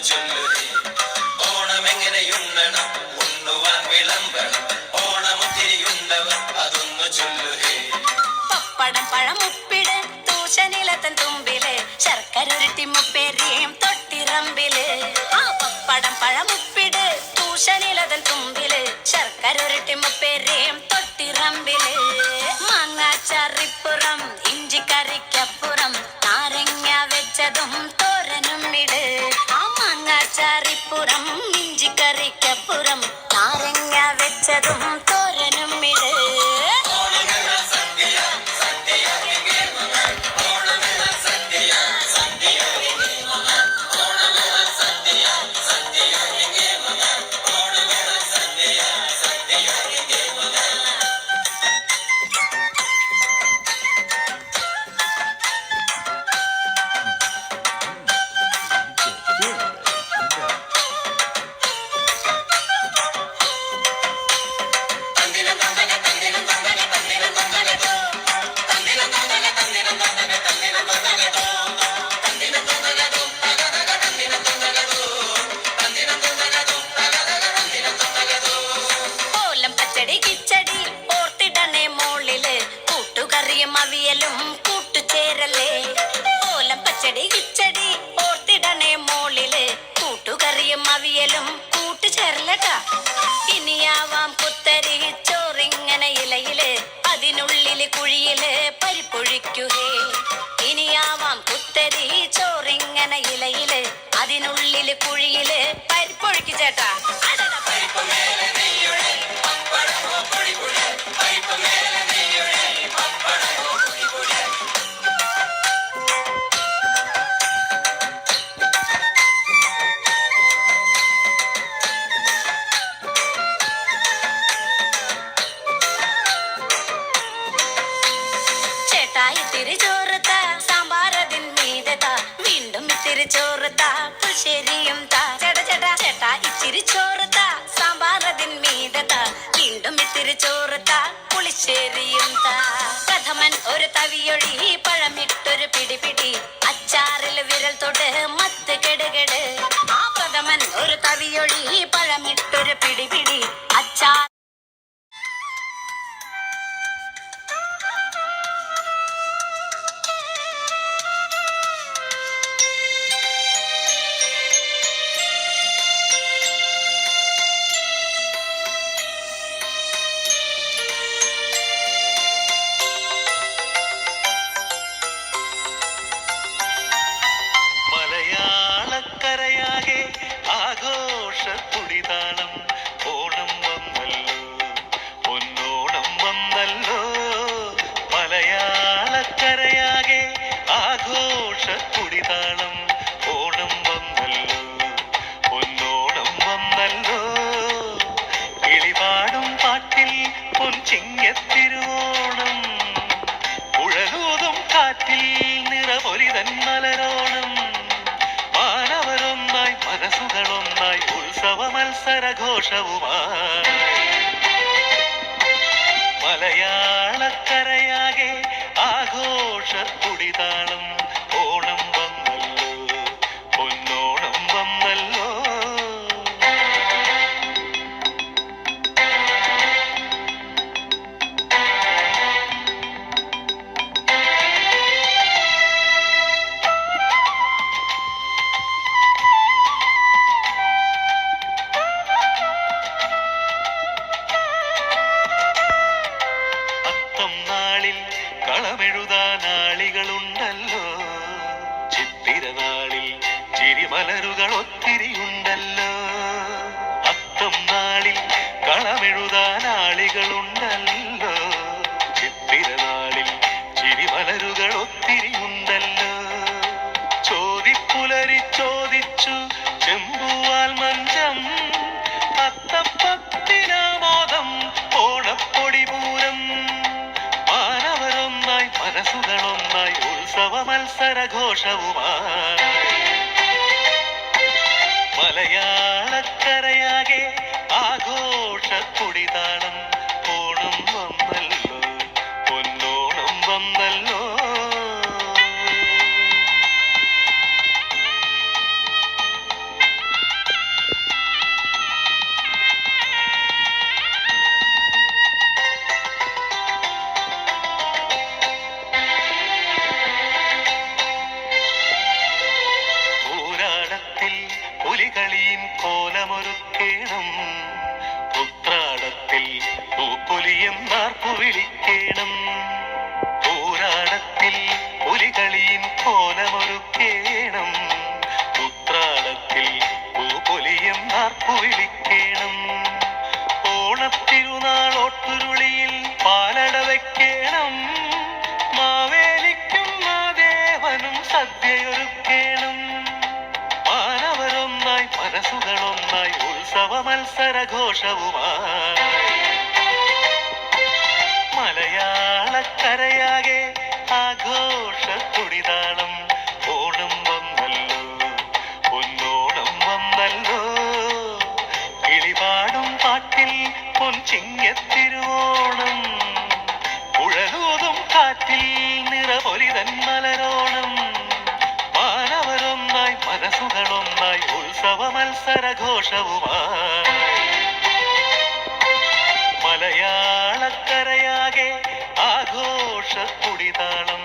ചൊല്ലു ഓണം എങ്ങനെയുണ്ണണം ഉണ്ണുവാൻ വിളമ്പണം ഓണമുത്തിരിയുണ്ടവർ അതൊന്നു ചൊല്ലു പപ്പടം പഴമുപ്പിട് തൂശനിലത്തൻ തുമ്പില് ശർക്കരൊരുട്ടി മുപ്പേരിയും തൊട്ടിറമ്പില് പപ്പടം പഴമുപ്പിട് തൂശനിലതൻ തുമ്പില് ശർക്കരൊരുട്ടി മുപ്പേരിയും തൊട്ടിറമ്പില് മാങ്ങാച്ചാറിപ്പുറം ഇഞ്ചിക്കറിക്കപ്പുറം നാരങ്ങ വെച്ചതും തോരനും ഇട് മാങ്ങാച്ചാറിപ്പുറം ഇഞ്ചിക്കറിക്കപ്പുറം നാരങ്ങ വെച്ചതും തോരനും ഇട് അവിയലും കൂട്ടുചേരല്ലേ ഓലം പച്ചടി കിച്ചടി ഓർത്തിടണേ മോളില് കൂട്ടുകറിയും അവിയലും കൂട്ടുചേരലട്ടാ ഇനിയാവാം കുത്തരി ചോറിങ്ങനെ ഇലയില് അതിനുള്ളില് കുഴിയില് പരിപ്പൊഴിക്കുകേ ഇനിയാവാം കുത്തരി ചോറിങ്ങനെ ഇലയില് അതിനുള്ളില് കുഴിയില് പരിപ്പൊഴിക്കു ചേട്ടാ ഇത്തിരി ചോറുത്ത സാമ്പാറതിൻ മീതത വീണ്ടും ഇത്തിരി ചോറുത്ത പുളിശ്ശേരിയും താ ചേട്ടാ ചേട്ടാ ചേട്ടാ ഇത്തിരി ചോറുത്ത സാമ്പാറതിൻ മീതത വീണ്ടും ഇത്തിരി ചോറുത്ത പുളിശ്ശേരിയും താ പ്രഥമൻ ഒരു തവിയൊഴി പഴമിട്ടൊരു പിടിപിടി അച്ചാറിൽ വിരൽ തൊട്ട് മത്ത് കെടുകെട് പ്രഥമൻ ഒരു തവിയൊഴി പഴമിട്ടൊരു പിടിപിടി അച്ചാർ ആഘോഷത്തുടിതാളം ഓണം വന്നല്ലോ പൊന്നോണം വന്നല്ലോ മലയാളക്കരയാകെ ആഘോഷത്തുടിതാളം ഓണം വന്നല്ലോ പൊന്നോണം വന്നല്ലോ കിളിപാടും പാട്ടിൽ പൊൻചിങ്ങത്തിരുവോണം കുഴലൂതും കാറ്റിൽ നിറപൊലിതൻ മലരോണം മാനവരൊന്നായി മനസ്സുകളൊന്നായി ഉത്സവ മത്സരഘോഷവുമായി മലയാളക്കരയാകെ ആഘോഷത്തുടിതാളം ഓണം വന്നല്ലോ പൊന്നോണം വന്നല്ലോ കളമെഴുതാനാളികളുണ്ടല്ലോ ചിത്തിരനാളിൽ ചിരിമലരുകൾ ഒത്തിരിയുണ്ടല്ലോ അത്തം നാളിൽ കളമെഴുതാനാളികളുണ്ടല്ലോ ചിത്തിരനാളിൽ ചിരിമലരുകൾ ഒത്തിരിയുണ്ടല്ലോ ചോദിപ്പുലരി ചോദിച്ചു ചെമ്പൂവാൽ മഞ്ചം അത്തപ്പത്തിനാമോദം ഓണപ്പൊടി പൂരം മനസ്സുകളൊന്നായി ഉത്സവ മത്സരഘോഷവുമായി മലയാളക്കരയാകെ ആഘോഷത്തുടിതാളം ഓണം വന്നല്ലോ പൊന്നോണം വന്നല്ലോ ബലിയിൻ കോലമൊരുക്കേണം. ഉത്രാടത്തിൽ പൂപൊലിയും നാർപ്പു വിളിക്കേണം. ഓണത്തിരുനാളോട്ടുരുളിയിൽ പാലട വെക്കേണം. മാവേലിക്കും മാദേവനും സദ്യയൊരുക്കേണം. മാനവരൊന്നായി മനസ്സുകളൊന്നായി ഉത്സവ മത്സരഘോഷവുമായി മലയാളക്കരയാകെ ആഘോഷത്തുടിതാളം. ഓണം വന്നല്ലോ, പൊന്നോണം വന്നല്ലോ, കിളിപാടും പാട്ടിൽ പൊൻചിങ്ങത്തിരുവോണം. കുഴലൂതും കാറ്റിൽ നിറപൊലിതൻ മലരോണം. മാനവരൊന്നായി മനസ്സുകളൊന്നായി ഉത്സവ മത്സരഘോഷവുമായി മലയാളക്കരയാകെ ആഘോഷത്തുടിതാളം.